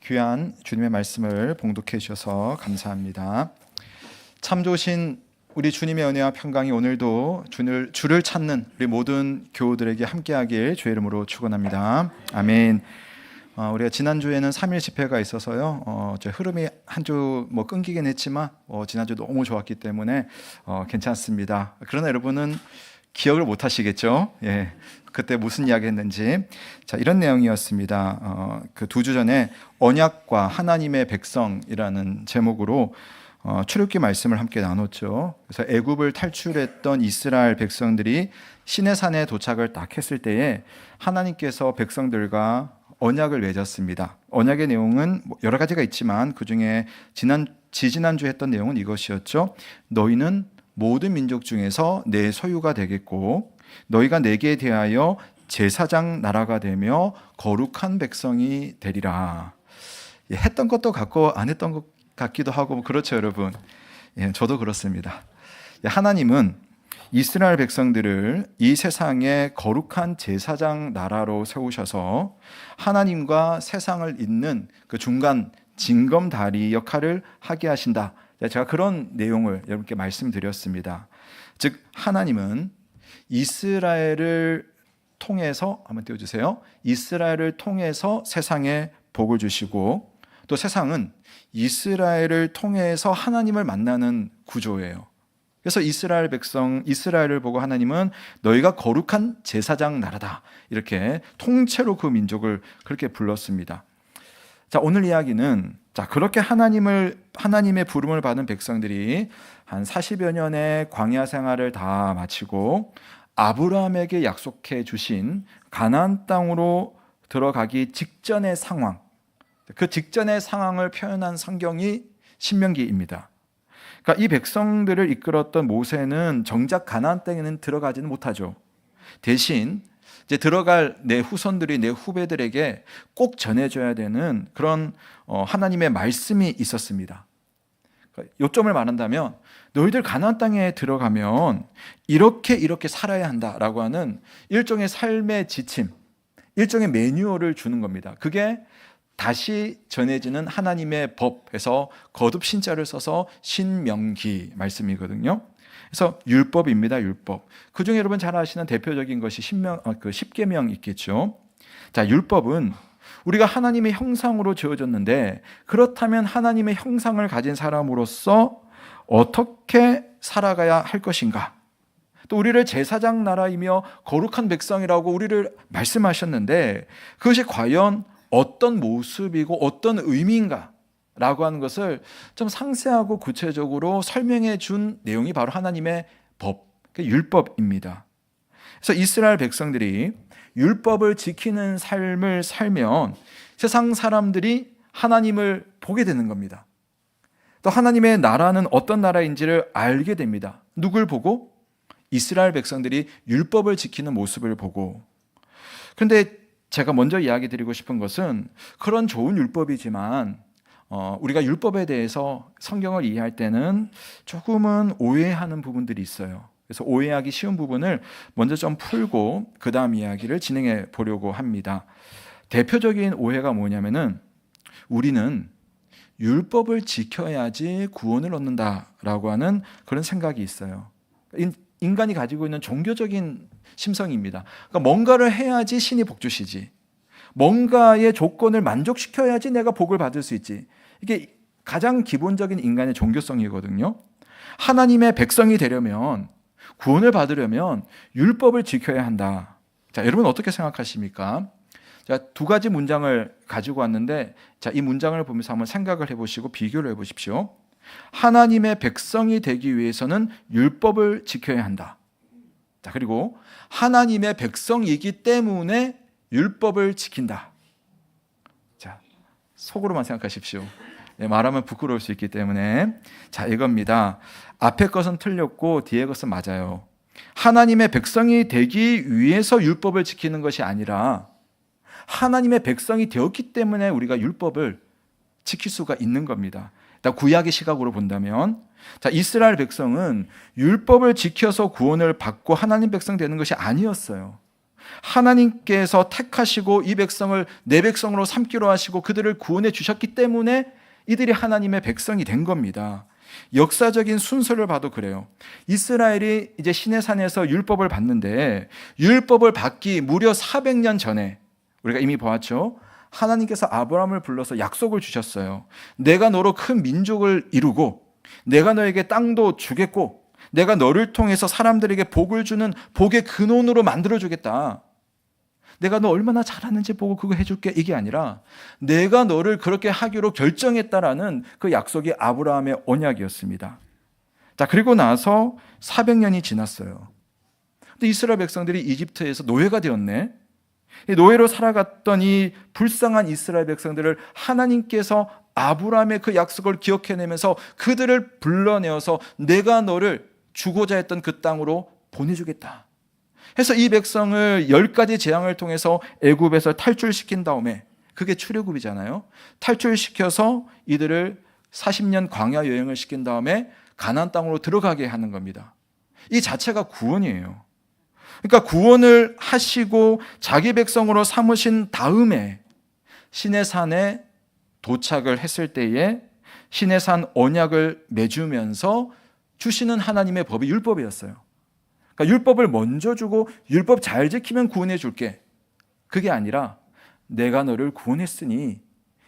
귀한 주님의 말씀을 봉독해 주셔서 감사합니다. 참 좋으신 우리 주님의 은혜와 평강이 오늘도 주를 찾는 우리 모든 교우들에게 함께하길 주의 이름으로 축원합니다. 아멘. 우리가 지난주에는 3일 집회가 있어서요. 저 흐름이 한 주 끊기긴 했지만 지난주 너무 좋았기 때문에 괜찮습니다. 그러나 여러분은 기억을 못 하시겠죠? 예. 그때 무슨 이야기 했는지. 자, 이런 내용이었습니다. 그 2주 전에 언약과 하나님의 백성이라는 제목으로 출애굽기 말씀을 함께 나눴죠. 그래서 애굽을 탈출했던 이스라엘 백성들이 시내산에 도착을 딱 했을 때에 하나님께서 백성들과 언약을 맺었습니다. 언약의 내용은 여러 가지가 있지만 그중에 지지난주에 했던 내용은 이것이었죠. 너희는 모든 민족 중에서 내 소유가 되겠고 너희가 내게 대하여 제사장 나라가 되며 거룩한 백성이 되리라. 했던 것도 같고 안 했던 것 같기도 하고 그렇죠, 여러분. 저도 그렇습니다. 하나님은 이스라엘 백성들을 이 세상의 거룩한 제사장 나라로 세우셔서 하나님과 세상을 잇는 그 중간 징검다리 역할을 하게 하신다. 제가 그런 내용을 여러분께 말씀드렸습니다. 즉 하나님은 이스라엘을 통해서 한번 띄워주세요. 이스라엘을 통해서 세상에 복을 주시고 또 세상은 이스라엘을 통해서 하나님을 만나는 구조예요. 그래서 이스라엘 백성, 이스라엘을 보고 하나님은 너희가 거룩한 제사장 나라다. 이렇게 통째로 그 민족을 그렇게 불렀습니다. 자, 오늘 이야기는 그렇게 하나님의 부름을 받은 백성들이 한 40여 년의 광야 생활을 다 마치고 아브라함에게 약속해 주신 가나안 땅으로 들어가기 직전의 상황, 그 직전의 상황을 표현한 성경이 신명기입니다. 그러니까 이 백성들을 이끌었던 모세는 정작 가나안 땅에는 들어가지는 못하죠. 대신 이제 들어갈 내 후손들이 내 후배들에게 꼭 전해줘야 되는 그런 하나님의 말씀이 있었습니다. 요점을 말한다면 너희들 가나안 땅에 들어가면 이렇게 살아야 한다라고 하는 일종의 삶의 지침, 일종의 매뉴얼을 주는 겁니다. 그게 다시 전해지는 하나님의 법에서 거듭 신자를 써서 신명기 말씀이거든요. 그래서 율법입니다. 율법. 그중에 여러분 잘 아시는 대표적인 것이 십계명 있겠죠. 자, 율법은 우리가 하나님의 형상으로 지어졌는데 그렇다면 하나님의 형상을 가진 사람으로서 어떻게 살아가야 할 것인가? 또 우리를 제사장 나라이며 거룩한 백성이라고 우리를 말씀하셨는데 그것이 과연 어떤 모습이고 어떤 의미인가? 라고 하는 것을 좀 상세하고 구체적으로 설명해 준 내용이 바로 하나님의 법, 율법입니다. 그래서 이스라엘 백성들이 율법을 지키는 삶을 살면 세상 사람들이 하나님을 보게 되는 겁니다. 또 하나님의 나라는 어떤 나라인지를 알게 됩니다. 누굴 보고? 이스라엘 백성들이 율법을 지키는 모습을 보고. 그런데 제가 먼저 이야기 드리고 싶은 것은 그런 좋은 율법이지만 우리가 율법에 대해서 성경을 이해할 때는 조금은 오해하는 부분들이 있어요. 그래서 오해하기 쉬운 부분을 먼저 좀 풀고 그 다음 이야기를 진행해 보려고 합니다. 대표적인 오해가 뭐냐면은 우리는 율법을 지켜야지 구원을 얻는다라고 하는 그런 생각이 있어요. 인간이 가지고 있는 종교적인 심성입니다. 그러니까 뭔가를 해야지 신이 복 주시지. 뭔가의 조건을 만족시켜야지 내가 복을 받을 수 있지. 이게 가장 기본적인 인간의 종교성이거든요. 하나님의 백성이 되려면, 구원을 받으려면 율법을 지켜야 한다. 자, 여러분 어떻게 생각하십니까? 자, 2가지 문장을 가지고 왔는데, 자, 이 문장을 보면서 한번 생각을 해보시고 비교를 해보십시오. 하나님의 백성이 되기 위해서는 율법을 지켜야 한다. 자, 그리고 하나님의 백성이기 때문에 율법을 지킨다. 자, 속으로만 생각하십시오. 말하면 부끄러울 수 있기 때문에. 자, 이겁니다. 앞에 것은 틀렸고 뒤에 것은 맞아요. 하나님의 백성이 되기 위해서 율법을 지키는 것이 아니라 하나님의 백성이 되었기 때문에 우리가 율법을 지킬 수가 있는 겁니다. 구약의 시각으로 본다면, 자, 이스라엘 백성은 율법을 지켜서 구원을 받고 하나님 백성 되는 것이 아니었어요. 하나님께서 택하시고 이 백성을 내 백성으로 삼기로 하시고 그들을 구원해 주셨기 때문에 이들이 하나님의 백성이 된 겁니다. 역사적인 순서를 봐도 그래요. 이스라엘이 이제 시내산에서 율법을 받는데 율법을 받기 무려 400년 전에 우리가 이미 보았죠. 하나님께서 아브라함을 불러서 약속을 주셨어요. 내가 너로 큰 민족을 이루고 내가 너에게 땅도 주겠고 내가 너를 통해서 사람들에게 복을 주는 복의 근원으로 만들어주겠다. 내가 너 얼마나 잘하는지 보고 그거 해줄게, 이게 아니라 내가 너를 그렇게 하기로 결정했다라는 그 약속이 아브라함의 언약이었습니다. 자, 그리고 나서 400년이 지났어요. 근데 이스라엘 백성들이 이집트에서 노예가 되었네. 노예로 살아갔던 이 불쌍한 이스라엘 백성들을 하나님께서 아브라함의 그 약속을 기억해내면서 그들을 불러내어서 내가 너를 주고자 했던 그 땅으로 보내주겠다 해서 이 백성을 10가지 재앙을 통해서 애굽에서 탈출시킨 다음에, 그게 출애굽이잖아요. 탈출시켜서 이들을 40년 광야 여행을 시킨 다음에 가나안 땅으로 들어가게 하는 겁니다. 이 자체가 구원이에요. 그러니까 구원을 하시고 자기 백성으로 삼으신 다음에 시내산에 도착을 했을 때에 시내산 언약을 맺으면서 주시는 하나님의 법이 율법이었어요. 그러니까 율법을 먼저 주고 율법 잘 지키면 구원해 줄게, 그게 아니라 내가 너를 구원했으니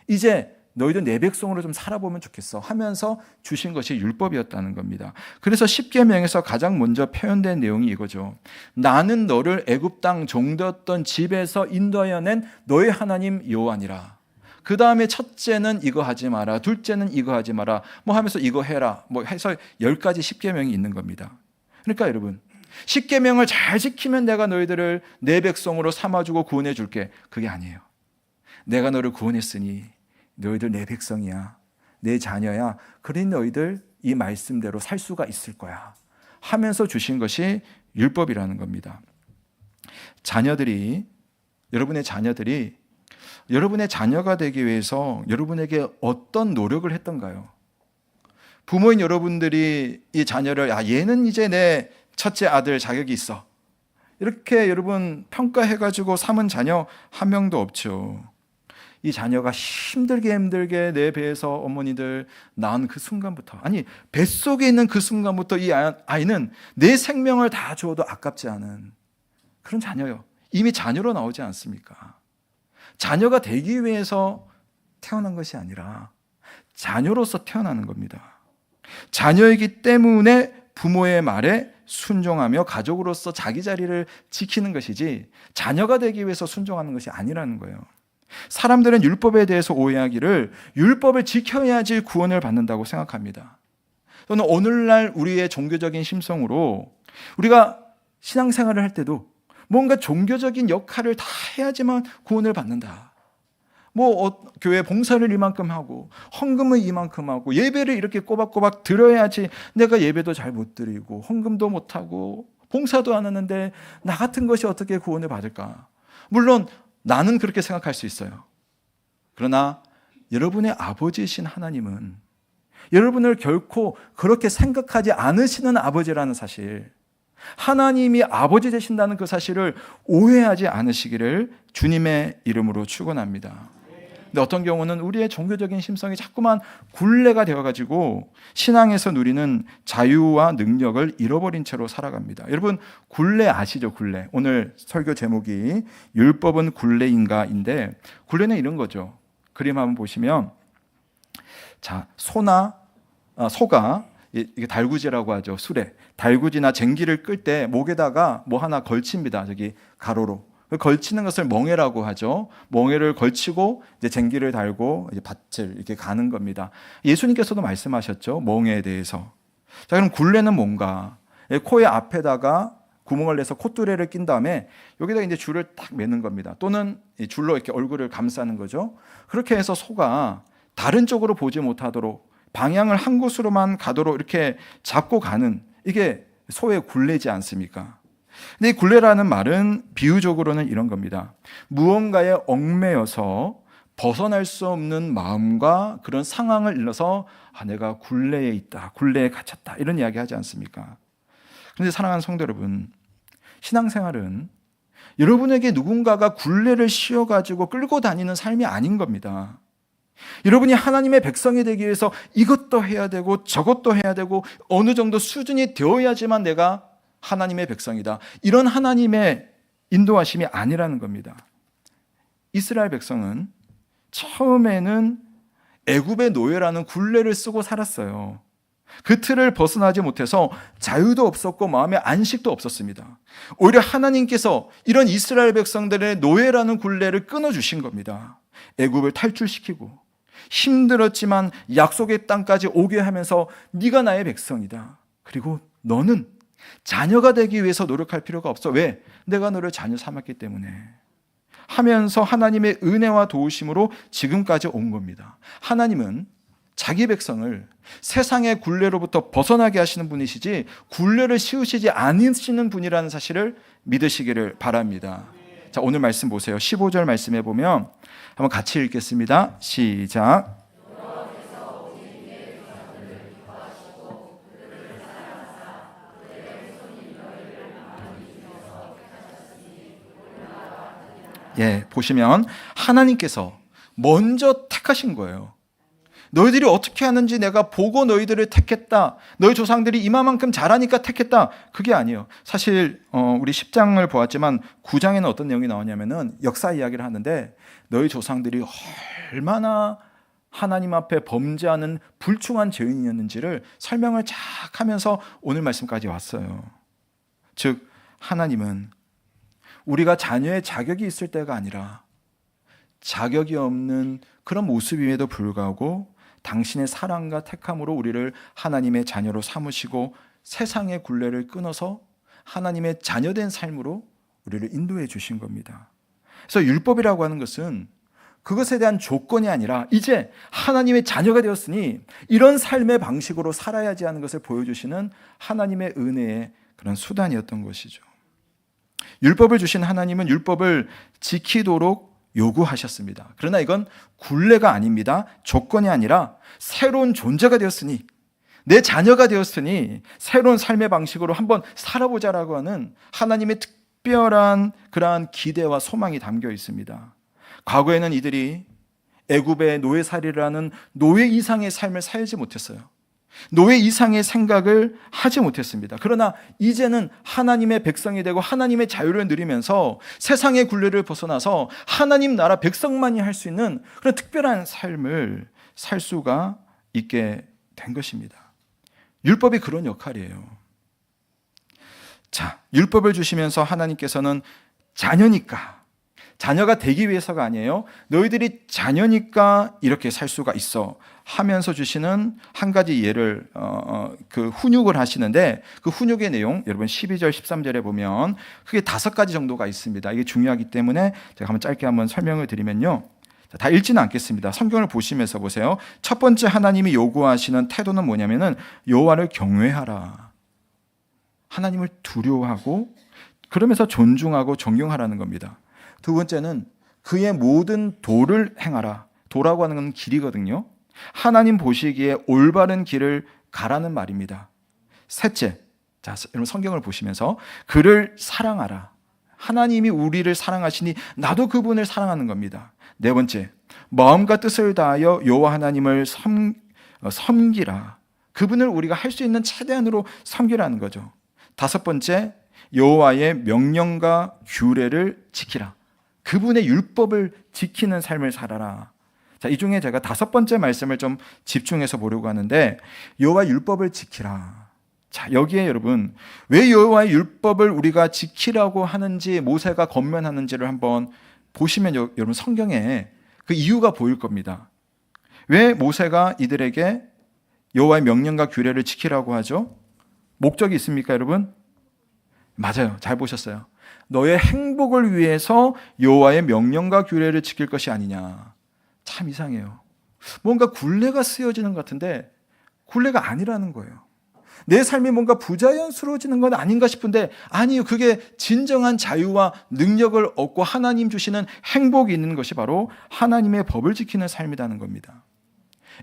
이제 너희도 내 백성으로 좀 살아보면 좋겠어 하면서 주신 것이 율법이었다는 겁니다. 그래서 십계명에서 가장 먼저 표현된 내용이 이거죠. 나는 너를 애굽 땅 종되었던 집에서 인도하여 낸 너의 하나님 여호와니라. 그 다음에 첫째는 이거 하지 마라, 둘째는 이거 하지 마라, 뭐 하면서 이거 해라, 뭐 해서 10가지 십계명이 있는 겁니다. 그러니까 여러분, 십계명을 잘 지키면 내가 너희들을 내 백성으로 삼아주고 구원해 줄게, 그게 아니에요. 내가 너를 구원했으니 너희들 내 백성이야, 내 자녀야, 그러니 너희들 이 말씀대로 살 수가 있을 거야 하면서 주신 것이 율법이라는 겁니다. 여러분의 자녀가 되기 위해서 여러분에게 어떤 노력을 했던가요? 부모인 여러분들이 이 자녀를, 얘는 이제 내 첫째 아들 자격이 있어, 이렇게 여러분 평가해가지고 삼은 자녀 한 명도 없죠. 이 자녀가 힘들게 내 배에서 어머니들 낳은 그 순간부터, 아니 뱃속에 있는 그 순간부터 이 아이는 내 생명을 다 주어도 아깝지 않은 그런 자녀요. 이미 자녀로 나오지 않습니까? 자녀가 되기 위해서 태어난 것이 아니라 자녀로서 태어나는 겁니다. 자녀이기 때문에 부모의 말에 순종하며 가족으로서 자기 자리를 지키는 것이지 자녀가 되기 위해서 순종하는 것이 아니라는 거예요. 사람들은 율법에 대해서 오해하기를 율법을 지켜야지 구원을 받는다고 생각합니다. 또는 오늘날 우리의 종교적인 심성으로 우리가 신앙생활을 할 때도 뭔가 종교적인 역할을 다 해야지만 구원을 받는다. 교회 봉사를 이만큼 하고 헌금을 이만큼 하고 예배를 이렇게 꼬박꼬박 드려야지 내가 예배도 잘 못 드리고 헌금도 못 하고 봉사도 안 하는데 나 같은 것이 어떻게 구원을 받을까? 물론 나는 그렇게 생각할 수 있어요. 그러나 여러분의 아버지이신 하나님은 여러분을 결코 그렇게 생각하지 않으시는 아버지라는 사실, 하나님이 아버지 되신다는 그 사실을 오해하지 않으시기를 주님의 이름으로 축원합니다. 근데 어떤 경우는 우리의 종교적인 심성이 자꾸만 굴레가 되어가지고 신앙에서 누리는 자유와 능력을 잃어버린 채로 살아갑니다. 여러분, 굴레 아시죠? 굴레. 오늘 설교 제목이 율법은 굴레인가인데, 굴레는 이런 거죠. 그림 한번 보시면, 자, 소가 이게 달구지라고 하죠. 수레. 달구지나 쟁기를 끌 때 목에다가 뭐 하나 걸칩니다. 저기 가로로. 걸치는 것을 멍에라고 하죠. 멍에를 걸치고 이제 쟁기를 달고 이제 밭을 이렇게 가는 겁니다. 예수님께서도 말씀하셨죠. 멍에에 대해서. 자, 그럼 굴레는 뭔가? 코의 앞에다가 구멍을 내서 콧뚜레를 낀 다음에 여기다 이제 줄을 딱 매는 겁니다. 또는 이 줄로 이렇게 얼굴을 감싸는 거죠. 그렇게 해서 소가 다른 쪽으로 보지 못하도록 방향을 한 곳으로만 가도록 이렇게 잡고 가는, 이게 소의 굴레지 않습니까? 근데 이 굴레라는 말은 비유적으로는 이런 겁니다. 무언가에 얽매여서 벗어날 수 없는 마음과 그런 상황을 일러서 내가 굴레에 있다, 굴레에 갇혔다, 이런 이야기 하지 않습니까? 그런데 사랑하는 성도 여러분, 신앙생활은 여러분에게 누군가가 굴레를 씌워가지고 끌고 다니는 삶이 아닌 겁니다. 여러분이 하나님의 백성이 되기 위해서 이것도 해야 되고 저것도 해야 되고 어느 정도 수준이 되어야지만 내가 하나님의 백성이다. 이런 하나님의 인도하심이 아니라는 겁니다. 이스라엘 백성은 처음에는 애굽의 노예라는 굴레를 쓰고 살았어요. 그 틀을 벗어나지 못해서 자유도 없었고 마음의 안식도 없었습니다. 오히려 하나님께서 이런 이스라엘 백성들의 노예라는 굴레를 끊어주신 겁니다. 애굽을 탈출시키고 힘들었지만 약속의 땅까지 오게 하면서 네가 나의 백성이다. 그리고 너는 자녀가 되기 위해서 노력할 필요가 없어. 왜? 내가 너를 자녀 삼았기 때문에. 하면서 하나님의 은혜와 도우심으로 지금까지 온 겁니다. 하나님은 자기 백성을 세상의 굴레로부터 벗어나게 하시는 분이시지 굴레를 씌우시지 않으시는 분이라는 사실을 믿으시기를 바랍니다. 자, 오늘 말씀 보세요. 15절 말씀해 보면 한번 같이 읽겠습니다. 시작. 예, 보시면 하나님께서 먼저 택하신 거예요. 너희들이 어떻게 하는지 내가 보고 너희들을 택했다. 너희 조상들이 이만큼 잘하니까 택했다. 그게 아니에요. 사실 우리 10장을 보았지만 9장에는 어떤 내용이 나오냐면은 역사 이야기를 하는데 너희 조상들이 얼마나 하나님 앞에 범죄하는 불충한 죄인이었는지를 설명을 쫙 하면서 오늘 말씀까지 왔어요. 즉 하나님은 우리가 자녀의 자격이 있을 때가 아니라 자격이 없는 그런 모습임에도 불구하고 당신의 사랑과 택함으로 우리를 하나님의 자녀로 삼으시고 세상의 굴레를 끊어서 하나님의 자녀된 삶으로 우리를 인도해 주신 겁니다. 그래서 율법이라고 하는 것은 그것에 대한 조건이 아니라 이제 하나님의 자녀가 되었으니 이런 삶의 방식으로 살아야지 하는 것을 보여주시는 하나님의 은혜의 그런 수단이었던 것이죠. 율법을 주신 하나님은 율법을 지키도록 요구하셨습니다. 그러나 이건 굴레가 아닙니다. 조건이 아니라 새로운 존재가 되었으니 내 자녀가 되었으니 새로운 삶의 방식으로 한번 살아보자라고 하는 하나님의 특별한 그러한 기대와 소망이 담겨 있습니다. 과거에는 이들이 애굽의 노예살이를 하는 노예 이상의 삶을 살지 못했어요. 노예 이상의 생각을 하지 못했습니다. 그러나 이제는 하나님의 백성이 되고 하나님의 자유를 누리면서 세상의 굴레를 벗어나서 하나님 나라 백성만이 할 수 있는 그런 특별한 삶을 살 수가 있게 된 것입니다. 율법이 그런 역할이에요. 자, 율법을 주시면서 하나님께서는 자녀가 되기 위해서가 아니에요. 너희들이 자녀니까 이렇게 살 수가 있어 하면서 주시는 한 가지 예를 그 훈육을 하시는데 그 훈육의 내용 여러분 12절 13절에 보면 크게 5가지 정도가 있습니다. 이게 중요하기 때문에 제가 한번 짧게 한번 설명을 드리면요. 다 읽지는 않겠습니다. 성경을 보시면서 보세요. 첫 번째 하나님이 요구하시는 태도는 뭐냐면은 여호와를 경외하라. 하나님을 두려워하고 그러면서 존중하고 존경하라는 겁니다. 두 번째는 그의 모든 도를 행하라. 도라고 하는 건 길이거든요. 하나님 보시기에 올바른 길을 가라는 말입니다. 셋째, 자, 여러분 성경을 보시면서 그를 사랑하라. 하나님이 우리를 사랑하시니 나도 그분을 사랑하는 겁니다. 네 번째, 마음과 뜻을 다하여 여호와 하나님을 섬기라. 그분을 우리가 할 수 있는 최대한으로 섬기라는 거죠. 다섯 번째, 여호와의 명령과 규례를 지키라. 그분의 율법을 지키는 삶을 살아라. 자, 이 중에 제가 5번째 말씀을 좀 집중해서 보려고 하는데 여호와의 율법을 지키라. 자, 여기에 여러분 왜 여호와의 율법을 우리가 지키라고 하는지 모세가 권면하는지를 한번 보시면 여러분 성경에 그 이유가 보일 겁니다. 왜 모세가 이들에게 여호와의 명령과 규례를 지키라고 하죠? 목적이 있습니까, 여러분? 맞아요. 잘 보셨어요. 너의 행복을 위해서 여호와의 명령과 규례를 지킬 것이 아니냐. 참 이상해요. 뭔가 굴레가 쓰여지는 것 같은데 굴레가 아니라는 거예요. 내 삶이 뭔가 부자연스러워지는 건 아닌가 싶은데 아니요. 그게 진정한 자유와 능력을 얻고 하나님 주시는 행복이 있는 것이 바로 하나님의 법을 지키는 삶이라는 겁니다.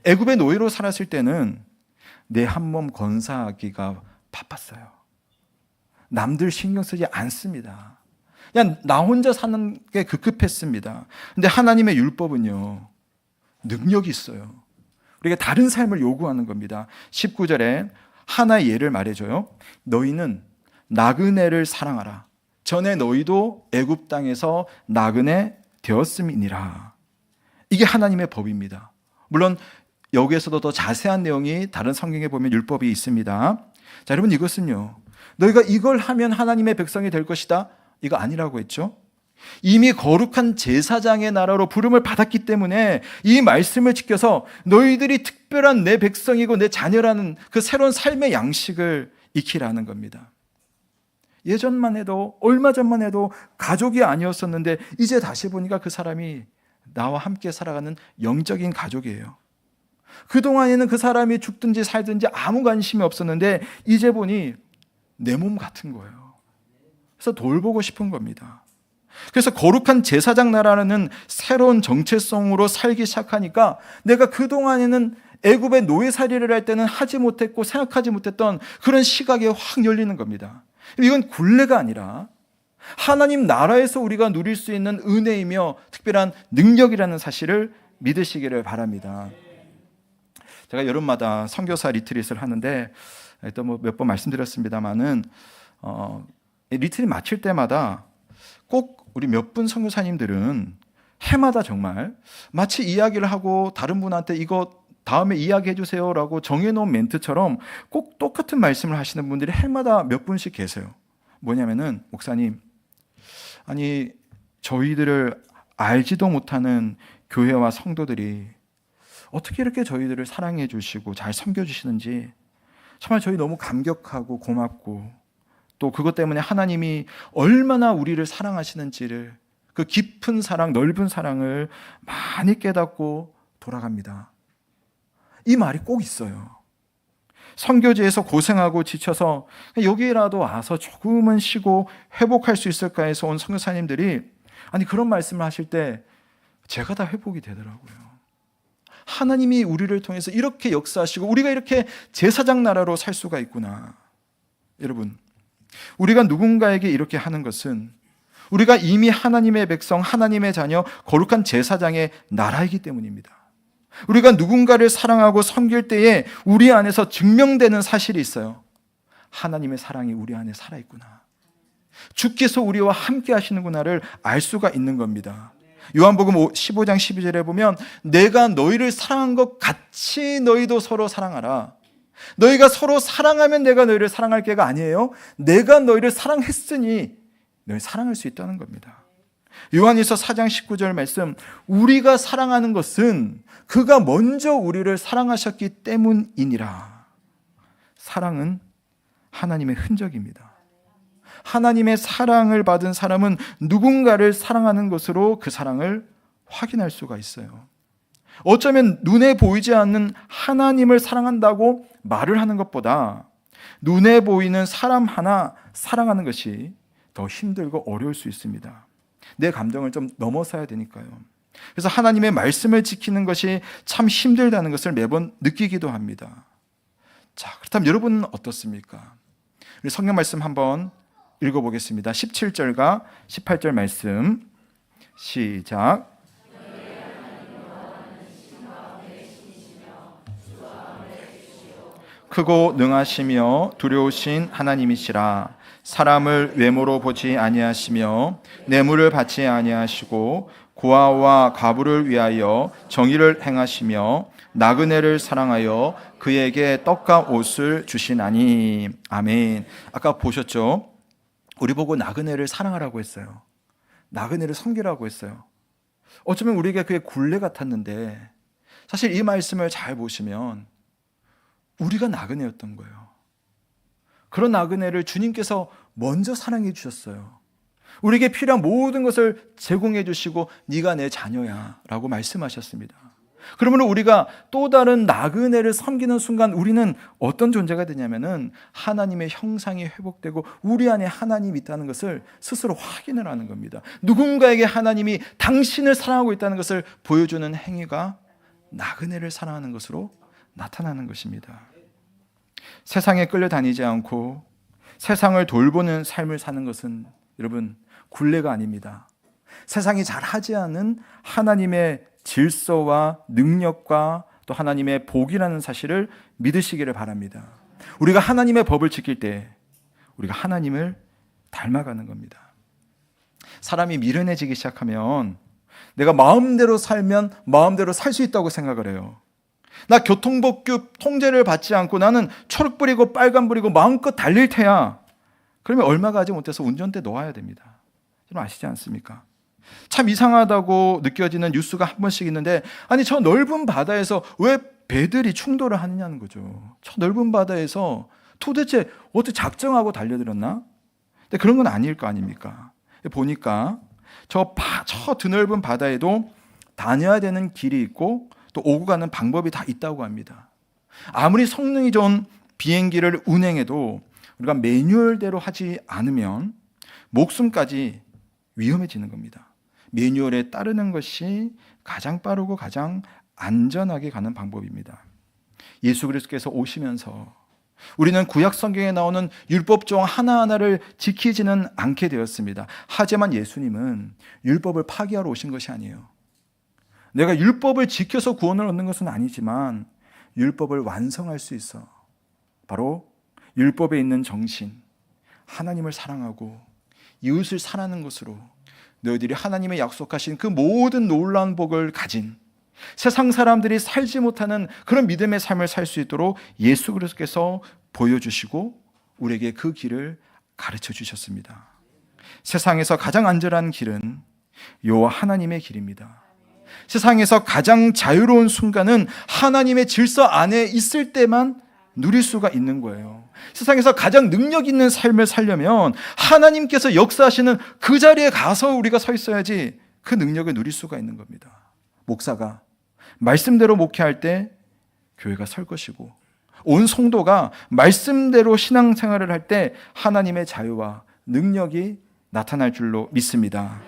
애굽의 노예로 살았을 때는 내 한 몸 건사하기가 바빴어요. 남들 신경 쓰지 않습니다. 그냥 나 혼자 사는 게 급급했습니다. 근데 하나님의 율법은요, 능력이 있어요. 우리가 다른 삶을 요구하는 겁니다. 19절에 하나의 예를 말해줘요. 너희는 나그네를 사랑하라. 전에 너희도 애굽 땅에서 나그네 되었음이니라. 이게 하나님의 법입니다. 물론 여기에서도 더 자세한 내용이 다른 성경에 보면 율법이 있습니다. 자, 여러분, 이것은요, 너희가 이걸 하면 하나님의 백성이 될 것이다, 이거 아니라고 했죠. 이미 거룩한 제사장의 나라로 부름을 받았기 때문에 이 말씀을 지켜서 너희들이 특별한 내 백성이고 내 자녀라는 그 새로운 삶의 양식을 익히라는 겁니다. 예전만 해도, 얼마 전만 해도 가족이 아니었었는데 이제 다시 보니까 그 사람이 나와 함께 살아가는 영적인 가족이에요. 그동안에는 그 사람이 죽든지 살든지 아무 관심이 없었는데 이제 보니 내 몸 같은 거예요. 그래서 돌보고 싶은 겁니다. 그래서 거룩한 제사장 나라는 새로운 정체성으로 살기 시작하니까 내가 그동안에는 애굽의 노예살이를 할 때는 하지 못했고 생각하지 못했던 그런 시각이 확 열리는 겁니다. 이건 굴레가 아니라 하나님 나라에서 우리가 누릴 수 있는 은혜이며 특별한 능력이라는 사실을 믿으시기를 바랍니다. 제가 여름마다 선교사 리트릿을 하는데 또 뭐 몇 번 말씀드렸습니다만은 리트릿 마칠 때마다 꼭 우리 몇 분 선교사님들은 해마다 정말 마치 이야기를 하고 다른 분한테 이거 다음에 이야기해 주세요라고 정해놓은 멘트처럼 꼭 똑같은 말씀을 하시는 분들이 해마다 몇 분씩 계세요. 뭐냐면은, 목사님, 아니 저희들을 알지도 못하는 교회와 성도들이 어떻게 이렇게 저희들을 사랑해 주시고 잘 섬겨 주시는지 정말 저희 너무 감격하고 고맙고, 또 그것 때문에 하나님이 얼마나 우리를 사랑하시는지를, 그 깊은 사랑, 넓은 사랑을 많이 깨닫고 돌아갑니다. 이 말이 꼭 있어요. 선교지에서 고생하고 지쳐서 여기라도 와서 조금은 쉬고 회복할 수 있을까 해서 온 선교사님들이, 아니 그런 말씀을 하실 때 제가 다 회복이 되더라고요. 하나님이 우리를 통해서 이렇게 역사하시고 우리가 이렇게 제사장 나라로 살 수가 있구나. 여러분, 우리가 누군가에게 이렇게 하는 것은 우리가 이미 하나님의 백성, 하나님의 자녀, 거룩한 제사장의 나라이기 때문입니다. 우리가 누군가를 사랑하고 섬길 때에 우리 안에서 증명되는 사실이 있어요. 하나님의 사랑이 우리 안에 살아있구나, 주께서 우리와 함께 하시는구나를 알 수가 있는 겁니다. 요한복음 15장 12절에 보면 내가 너희를 사랑한 것 같이 너희도 서로 사랑하라. 너희가 서로 사랑하면 내가 너희를 사랑할 게가 아니에요. 내가 너희를 사랑했으니 너희 사랑할 수 있다는 겁니다. 요한일서 4장 19절 말씀, 우리가 사랑하는 것은 그가 먼저 우리를 사랑하셨기 때문이니라. 사랑은 하나님의 흔적입니다. 하나님의 사랑을 받은 사람은 누군가를 사랑하는 것으로 그 사랑을 확인할 수가 있어요. 어쩌면 눈에 보이지 않는 하나님을 사랑한다고 말을 하는 것보다 눈에 보이는 사람 하나 사랑하는 것이 더 힘들고 어려울 수 있습니다. 내 감정을 좀 넘어서야 되니까요. 그래서 하나님의 말씀을 지키는 것이 참 힘들다는 것을 매번 느끼기도 합니다. 자, 그렇다면 여러분은 어떻습니까? 우리 성경 말씀 한번 읽어보겠습니다. 17절과 18절 말씀 시작. 크고 능하시며 두려우신 하나님이시라. 사람을 외모로 보지 아니하시며 뇌물을 받지 아니하시고 고아와 과부를 위하여 정의를 행하시며 나그네를 사랑하여 그에게 떡과 옷을 주시나니. 아멘. 아까 보셨죠? 우리 보고 나그네를 사랑하라고 했어요. 나그네를 섬기라고 했어요. 어쩌면 우리에게 그게 굴레 같았는데 사실 이 말씀을 잘 보시면 우리가 나그네였던 거예요. 그런 나그네를 주님께서 먼저 사랑해 주셨어요. 우리에게 필요한 모든 것을 제공해 주시고 네가 내 자녀야 라고 말씀하셨습니다. 그러므로 우리가 또 다른 나그네를 섬기는 순간 우리는 어떤 존재가 되냐면은 하나님의 형상이 회복되고 우리 안에 하나님이 있다는 것을 스스로 확인을 하는 겁니다. 누군가에게 하나님이 당신을 사랑하고 있다는 것을 보여주는 행위가 나그네를 사랑하는 것으로 나타나는 것입니다. 세상에 끌려다니지 않고 세상을 돌보는 삶을 사는 것은 여러분 굴레가 아닙니다. 세상이 잘하지 않은 하나님의 질서와 능력과 또 하나님의 복이라는 사실을 믿으시기를 바랍니다. 우리가 하나님의 법을 지킬 때 우리가 하나님을 닮아가는 겁니다. 사람이 미련해지기 시작하면 내가 마음대로 살면 마음대로 살 수 있다고 생각을 해요. 나 교통법규 통제를 받지 않고 나는 초록불이고 빨간불이고 마음껏 달릴 테야. 그러면 얼마 가지 못해서 운전대 놓아야 됩니다. 여러분 아시지 않습니까? 참 이상하다고 느껴지는 뉴스가 한 번씩 있는데, 아니 저 넓은 바다에서 왜 배들이 충돌을 하느냐는 거죠. 저 넓은 바다에서 도대체 어떻게 작정하고 달려들었나? 근데 그런 건 아닐 거 아닙니까? 보니까 저 드넓은 바다에도 다녀야 되는 길이 있고 또 오고 가는 방법이 다 있다고 합니다. 아무리 성능이 좋은 비행기를 운행해도 우리가 매뉴얼대로 하지 않으면 목숨까지 위험해지는 겁니다. 매뉴얼에 따르는 것이 가장 빠르고 가장 안전하게 가는 방법입니다. 예수 그리스도께서 오시면서 우리는 구약 성경에 나오는 율법종 하나하나를 지키지는 않게 되었습니다. 하지만 예수님은 율법을 파기하러 오신 것이 아니에요. 내가 율법을 지켜서 구원을 얻는 것은 아니지만 율법을 완성할 수 있어. 바로 율법에 있는 정신, 하나님을 사랑하고 이웃을 사랑하는 것으로 너희들이 하나님의 약속하신 그 모든 놀라운 복을 가진, 세상 사람들이 살지 못하는 그런 믿음의 삶을 살 수 있도록 예수 그리스도께서 보여주시고 우리에게 그 길을 가르쳐 주셨습니다. 세상에서 가장 안전한 길은 여호와 하나님의 길입니다. 세상에서 가장 자유로운 순간은 하나님의 질서 안에 있을 때만 누릴 수가 있는 거예요. 세상에서 가장 능력 있는 삶을 살려면 하나님께서 역사하시는 그 자리에 가서 우리가 서 있어야지 그 능력을 누릴 수가 있는 겁니다. 목사가 말씀대로 목회할 때 교회가 설 것이고, 온 성도가 말씀대로 신앙생활을 할 때 하나님의 자유와 능력이 나타날 줄로 믿습니다.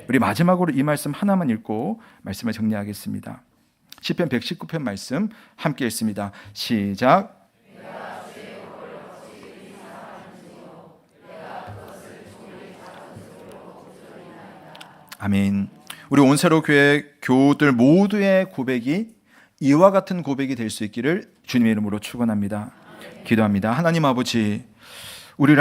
우리 마지막으로 이 말씀 하나만 읽고 말씀을 정리하겠습니다. 시편 119편 말씀 함께 읽습니다. 시작. 아멘. 우리 온세로 교회 교우들 모두의 고백이 이와 같은 고백이 될 수 있기를 주님의 이름으로 축원합니다. 기도합니다. 하나님 아버지, 우리를